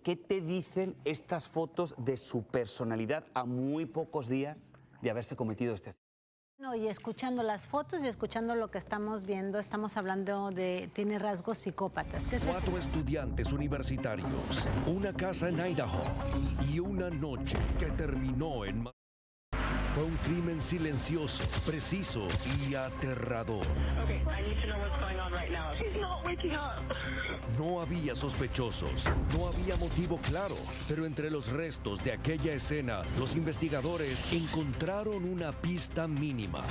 ¿qué te dicen estas fotos de su personalidad a muy pocos días de haberse cometido este asesinato? No, y escuchando las fotos y escuchando lo que estamos viendo, estamos hablando de, tiene rasgos psicópatas. ¿Qué es 4 estudiantes universitarios, una casa en Idaho y una noche que terminó en... Fue un crimen silencioso, preciso y aterrador. No había sospechosos, no había motivo claro, pero entre los restos de aquella escena, los investigadores encontraron una pista mínima,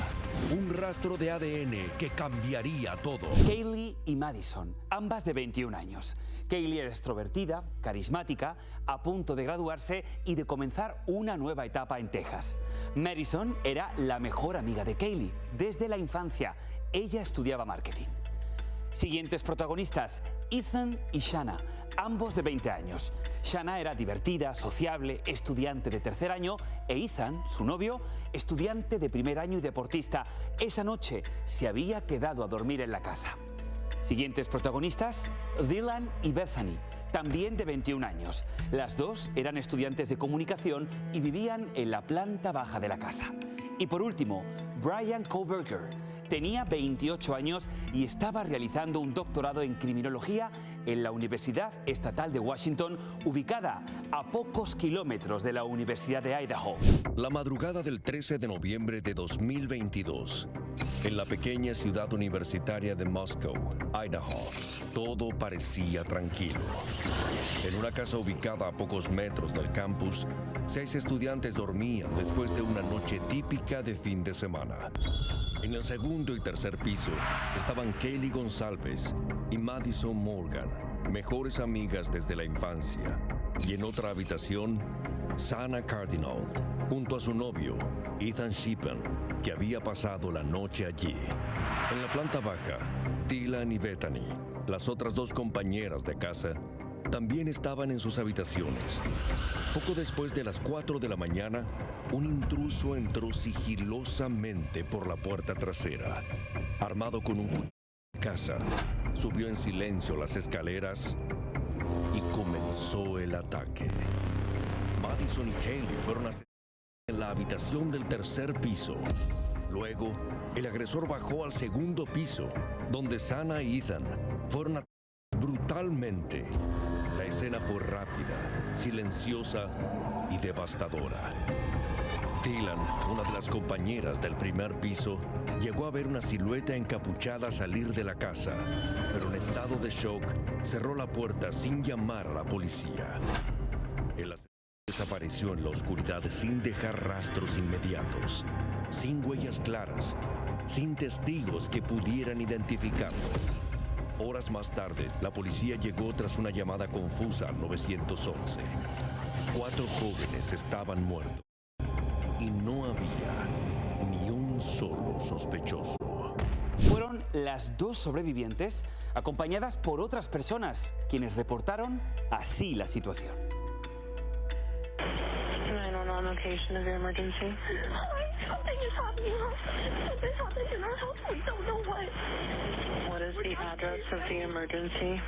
un rastro de ADN que cambiaría todo. Kaylee y Madison, ambas de 21 años. Kaylee era extrovertida, carismática, a punto de graduarse y de comenzar una nueva etapa en Texas. Madison era la mejor amiga de Kaylee desde la infancia. Ella estudiaba marketing. Siguientes protagonistas, Ethan y Shanna, ambos de 20 años. Shanna era divertida, sociable, estudiante de tercer año, e Ethan, su novio, estudiante de primer año y deportista. Esa noche se había quedado a dormir en la casa. Siguientes protagonistas, Dylan y Bethany, también de 21 años. Las dos eran estudiantes de comunicación y vivían en la planta baja de la casa. Y por último, Brian Kohberger. Tenía 28 años y estaba realizando un doctorado en criminología en la Universidad Estatal de Washington, ubicada a pocos kilómetros de la Universidad de Idaho. La madrugada del 13 de noviembre de 2022, en la pequeña ciudad universitaria de Moscow, Idaho, todo parecía tranquilo. En una casa ubicada a pocos metros del campus, 6 estudiantes dormían después de una noche típica de fin de semana. En el segundo y tercer piso estaban Kaylee González y Madison Morgan, mejores amigas desde la infancia. Y en otra habitación, Sana Cardinal, junto a su novio, Ethan Shippen, que había pasado la noche allí. En la planta baja, Dylan y Bethany, las otras 2 compañeras de casa, también estaban en sus habitaciones. Poco después de las 4 de la mañana, un intruso entró sigilosamente por la puerta trasera. Armado con un cuchillo de casa, subió en silencio las escaleras y comenzó el ataque. Madison y Kaylee fueron asesinadas en la habitación del tercer piso. Luego, el agresor bajó al segundo piso, donde Sana y Ethan fueron atacados brutalmente. La escena fue rápida, silenciosa y devastadora. Dylan, una de las compañeras del primer piso, llegó a ver una silueta encapuchada salir de la casa, pero en estado de shock cerró la puerta sin llamar a la policía. El asesino desapareció en la oscuridad sin dejar rastros inmediatos, sin huellas claras, sin testigos que pudieran identificarlo. Horas más tarde, la policía llegó tras una llamada confusa al 911. 4 jóvenes estaban muertos y no había ni un solo sospechoso. Fueron las 2 sobrevivientes acompañadas por otras personas, quienes reportaron así la situación. 911 location of your emergency. Something is happening. Something happened in our house. We don't know what. What is the address of the emergency?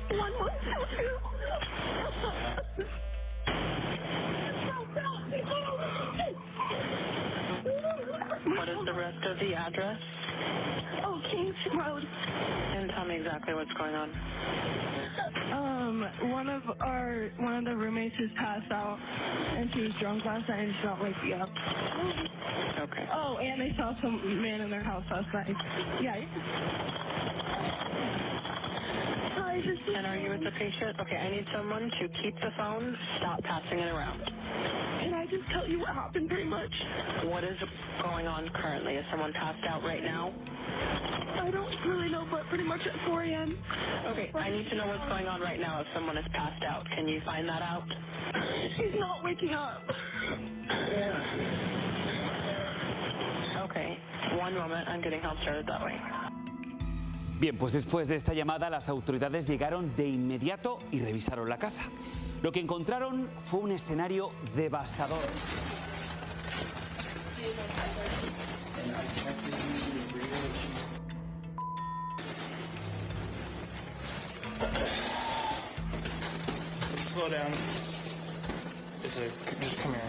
1122. What is the rest of the address? Oh, Kings Road. And tell me exactly what's going on. One of the roommates has passed out, and she was drunk last night and she not wake me up. Okay. Oh, and they saw some man in their house last night. Yeah. And are you with the patient? Okay, I need someone to keep the phone, stop passing it around. Can I just tell you what happened pretty much? What is going on currently? Is someone passed out right now? I don't really know, but pretty much at 4 a.m. Okay, I need to know what's going on right now if someone is passed out. Can you find that out? She's not waking up. Okay, one moment. I'm getting help started that way. Bien, pues después de esta llamada, las autoridades llegaron de inmediato y revisaron la casa. Lo que encontraron fue un escenario devastador. slow down. Just come here.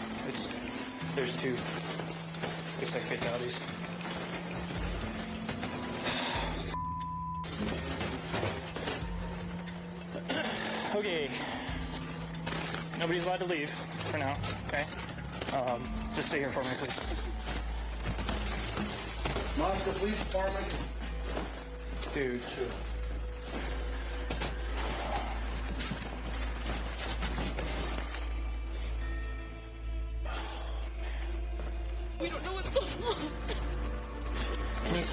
There's two. Looks like fatalities. Okay. Nobody's allowed to leave for now, okay? Just stay here for me, please. Moscow Police Department. Dude. We don't know what's going on.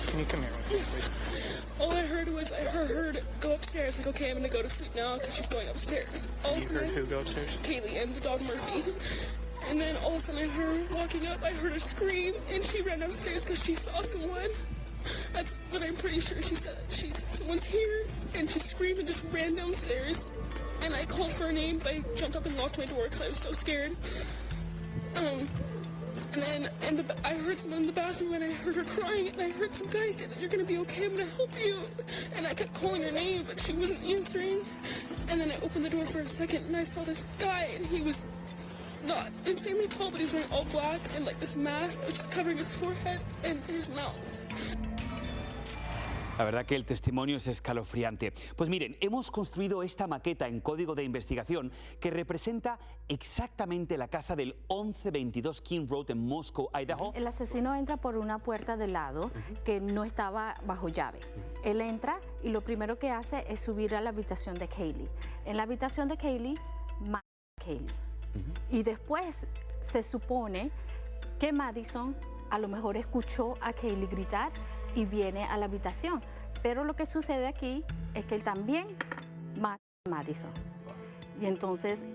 Can you come here with me, please? All I heard was I heard her go upstairs. Like, okay, I'm gonna go to sleep now because she's going upstairs. All You heard who go upstairs? Kaylee and the dog Murphy. And then all of a sudden I heard her walking up. I heard her scream, and she ran upstairs because she saw someone. That's what I'm pretty sure she said. Someone's here, and she screamed and just ran downstairs. And I called for her name, but I jumped up and locked my door because I was so scared. And then I heard someone in the bathroom, and I heard her crying, and I heard some guy say that you're gonna be okay, I'm gonna help you. And I kept calling her name, but she wasn't answering. And then I opened the door for a second, and I saw this guy, and he was not insanely tall, but he was wearing all black and like this mask that was just covering his forehead and his mouth. La verdad que el testimonio es escalofriante. Pues miren, hemos construido esta maqueta en código de investigación que representa exactamente la casa del 1122 King Road en Moscow, Idaho. El asesino entra por una puerta de lado que no estaba bajo llave. Él entra y lo primero que hace es subir a la habitación de Kaylee. En la habitación de Kaylee, mata a Kaylee. Y después se supone que Madison a lo mejor escuchó a Kaylee gritar y viene a la habitación. Pero lo que sucede aquí es que él también mata a Madison. Y entonces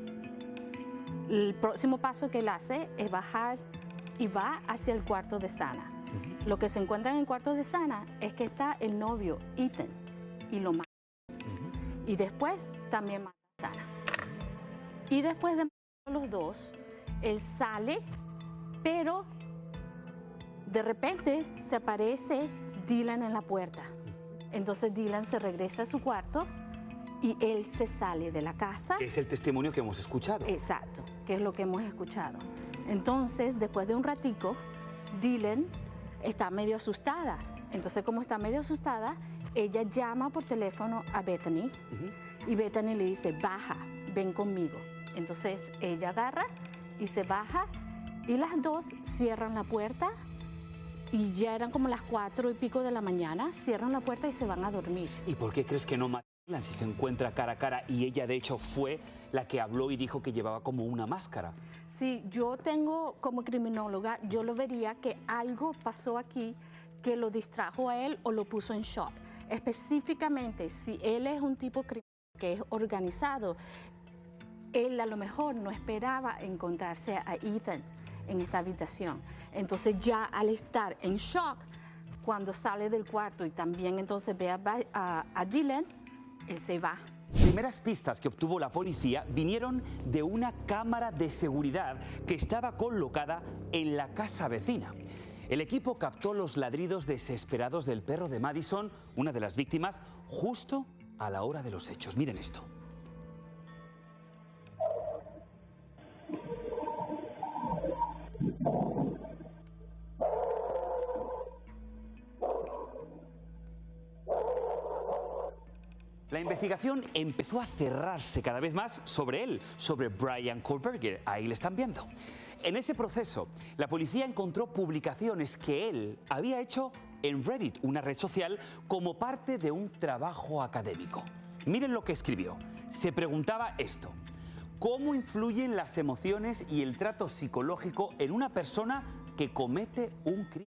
el próximo paso que él hace es bajar y va hacia el cuarto de Sana. Lo que se encuentra en el cuarto de Sana es que está el novio, Ethan, y lo mata. Y después también mata a Sana. Y después de matar a los dos, él sale, pero de repente se aparece Dylan en la puerta. Entonces Dylan se regresa a su cuarto y él se sale de la casa. Es el testimonio que hemos escuchado. Exacto, que es lo que hemos escuchado. Entonces, después de un ratico, Dylan está medio asustada. Entonces, como está medio asustada, ella llama por teléfono a Bethany y Bethany le dice, baja, ven conmigo. Entonces, ella agarra y se baja y las dos cierran la puerta. Y ya eran como las 4 y pico de la mañana, cierran la puerta y se van a dormir. ¿Y por qué crees que no mata a Dylan si se encuentra cara a cara y ella de hecho fue la que habló y dijo que llevaba como una máscara? Sí, yo tengo como criminóloga, yo lo vería que algo pasó aquí que lo distrajo a él o lo puso en shock. Específicamente, si él es un tipo criminal que es organizado, él a lo mejor no esperaba encontrarse a Ethan en esta habitación. Entonces ya al estar en shock, cuando sale del cuarto y también entonces ve a Dylan, él se va. Primeras pistas que obtuvo la policía vinieron de una cámara de seguridad que estaba colocada en la casa vecina. El equipo captó los ladridos desesperados del perro de Madison, una de las víctimas, justo a la hora de los hechos. Miren esto. La investigación empezó a cerrarse cada vez más sobre él, sobre Brian Kohlberger. Ahí le están viendo. En ese proceso, la policía encontró publicaciones que él había hecho en Reddit, una red social, como parte de un trabajo académico. Miren lo que escribió. Se preguntaba esto: ¿cómo influyen las emociones y el trato psicológico en una persona que comete un crimen?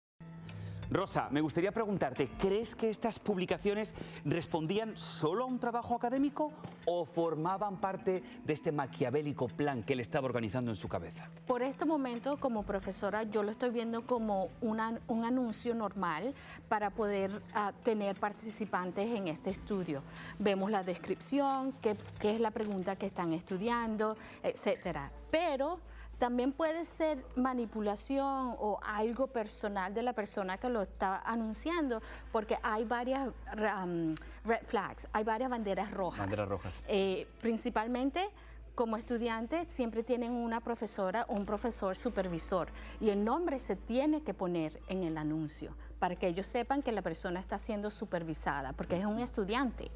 Rosa, me gustaría preguntarte, ¿crees que estas publicaciones respondían solo a un trabajo académico o formaban parte de este maquiavélico plan que él estaba organizando en su cabeza? Por este momento, como profesora, yo lo estoy viendo como un anuncio normal para poder tener participantes en este estudio. Vemos la descripción, qué es la pregunta que están estudiando, etcétera. Pero también puede ser manipulación o algo personal de la persona que lo está anunciando, porque hay varias red flags, hay varias banderas rojas. Banderas rojas. Principalmente como estudiante siempre tienen una profesora o un profesor supervisor y el nombre se tiene que poner en el anuncio para que ellos sepan que la persona está siendo supervisada, porque es un estudiante.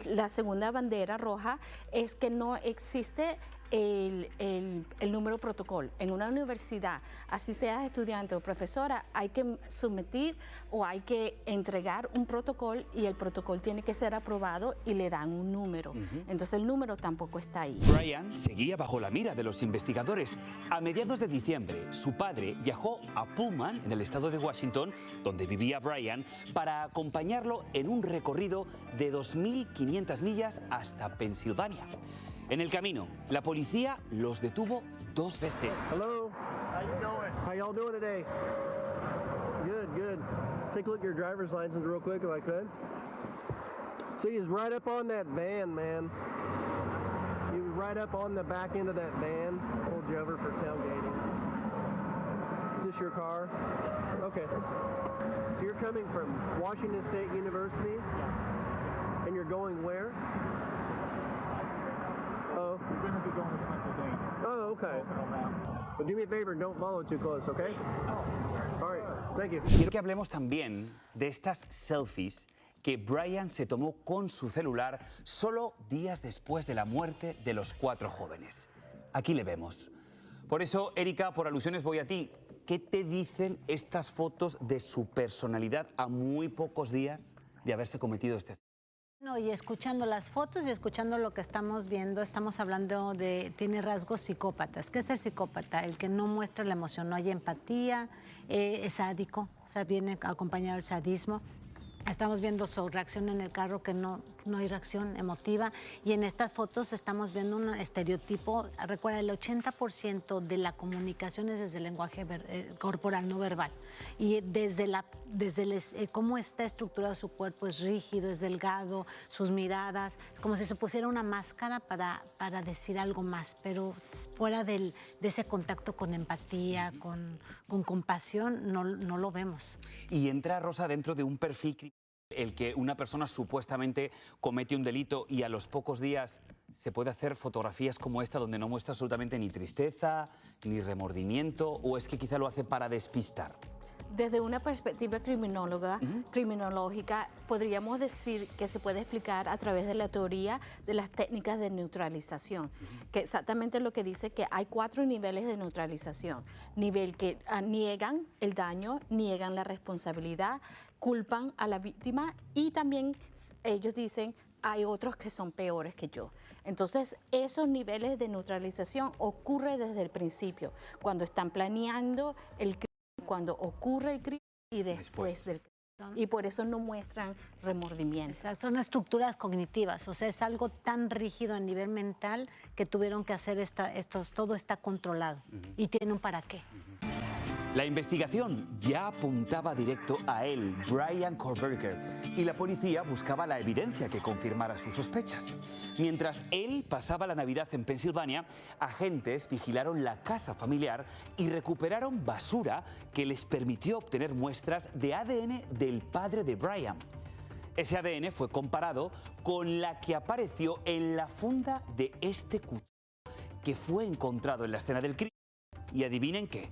La segunda bandera roja es que no existe el número protocolo. En una universidad, así seas estudiante o profesora, hay que someter o hay que entregar un protocolo y el protocolo tiene que ser aprobado y le dan un número. Entonces el número tampoco está ahí. Brian seguía bajo la mira de los investigadores. A mediados de diciembre, su padre viajó a Pullman, en el estado de Washington, donde vivía Brian, para acompañarlo en un recorrido de 2.500 millas hasta Pensilvania. En el camino, la policía los detuvo 2 veces. Hello. How you doing? How y'all doing today? Good, good. Take a look at your driver's license real quick if I could. See, he's right up on that van, man. He was right up on the back end of that van. Pulled you over for tailgating. Is this your car? Okay. So you're coming from Washington State University? Yeah. And you're going where? Oh. We're going to be going to Pennsylvania. Oh, okay. But do me a favor, don't follow too close, okay? All right, thank you. Quiero que hablemos también de estas selfies que Brian se tomó con su celular solo días después de la muerte de los 4 jóvenes. Aquí le vemos. Por eso, Erika, por alusiones voy a ti. ¿Qué te dicen estas fotos de su personalidad a muy pocos días de haberse cometido este asesinato? No, y escuchando las fotos y escuchando lo que estamos viendo, estamos hablando de, tiene rasgos psicópatas. ¿Qué es el psicópata? El que no muestra la emoción, no hay empatía, es sádico, o sea, viene acompañado del sadismo. Estamos viendo su reacción en el carro, que no hay reacción emotiva. Y en estas fotos estamos viendo un estereotipo. Recuerda, el 80% de la comunicación es desde el lenguaje corporal, no verbal. Y desde cómo está estructurado su cuerpo, es rígido, es delgado, sus miradas, es como si se pusiera una máscara para decir algo más, pero fuera de ese contacto con empatía, con compasión, no lo vemos. Y entra, Rosa, dentro de un perfil criminal, el que una persona supuestamente comete un delito y a los pocos días se puede hacer fotografías como esta donde no muestra absolutamente ni tristeza, ni remordimiento, o es que quizá lo hace para despistar. Desde una perspectiva criminológica, podríamos decir que se puede explicar a través de la teoría de las técnicas de neutralización, que exactamente lo que dice que hay 4 niveles de neutralización. Nivel que niegan el daño, niegan la responsabilidad, culpan a la víctima y también ellos dicen hay otros que son peores que yo. Entonces, esos niveles de neutralización ocurren desde el principio, cuando están planeando el crimen, cuando ocurre el crimen y después del crimen. Y por eso no muestran remordimiento. Exacto, son estructuras cognitivas, o sea, es algo tan rígido a nivel mental que tuvieron que hacer todo está controlado y tiene un para qué. La investigación ya apuntaba directo a él, Brian Kohberger, y la policía buscaba la evidencia que confirmara sus sospechas. Mientras él pasaba la Navidad en Pensilvania, agentes vigilaron la casa familiar y recuperaron basura que les permitió obtener muestras de ADN del padre de Brian. Ese ADN fue comparado con la que apareció en la funda de este cuchillo que fue encontrado en la escena del crimen. Y adivinen qué.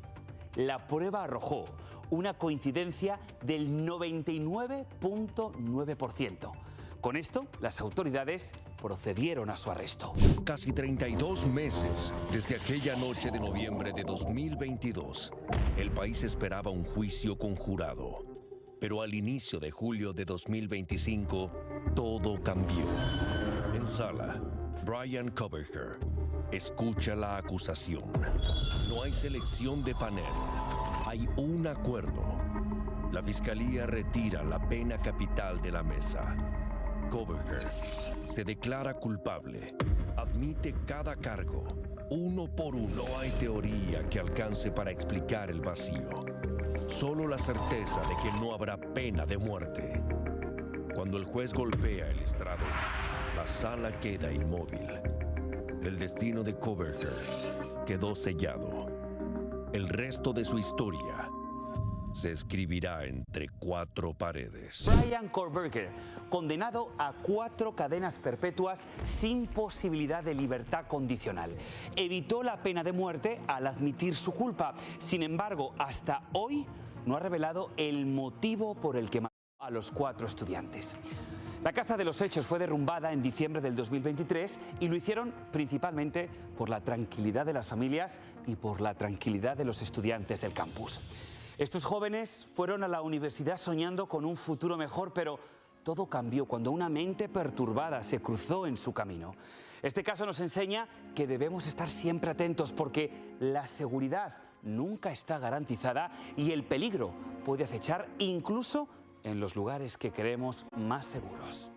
La prueba arrojó una coincidencia del 99.9%. Con esto, las autoridades procedieron a su arresto. Casi 32 meses desde aquella noche de noviembre de 2022, el país esperaba un juicio conjurado. Pero al inicio de julio de 2025, todo cambió. En sala, Brian Kohberger escucha la acusación. No hay selección de panel. Hay un acuerdo. La fiscalía retira la pena capital de la mesa. Kohberger se declara culpable. Admite cada cargo, uno por uno. No hay teoría que alcance para explicar el vacío. Solo la certeza de que no habrá pena de muerte. Cuando el juez golpea el estrado, la sala queda inmóvil. El destino de Kohberger quedó sellado. El resto de su historia se escribirá entre 4 paredes. Brian Kohlberger, condenado a 4 cadenas perpetuas sin posibilidad de libertad condicional. Evitó la pena de muerte al admitir su culpa. Sin embargo, hasta hoy no ha revelado el motivo por el que mató a los 4 estudiantes. La casa de los hechos fue derrumbada en diciembre del 2023 y lo hicieron principalmente por la tranquilidad de las familias y por la tranquilidad de los estudiantes del campus. Estos jóvenes fueron a la universidad soñando con un futuro mejor, pero todo cambió cuando una mente perturbada se cruzó en su camino. Este caso nos enseña que debemos estar siempre atentos porque la seguridad nunca está garantizada y el peligro puede acechar incluso en los lugares que creemos más seguros.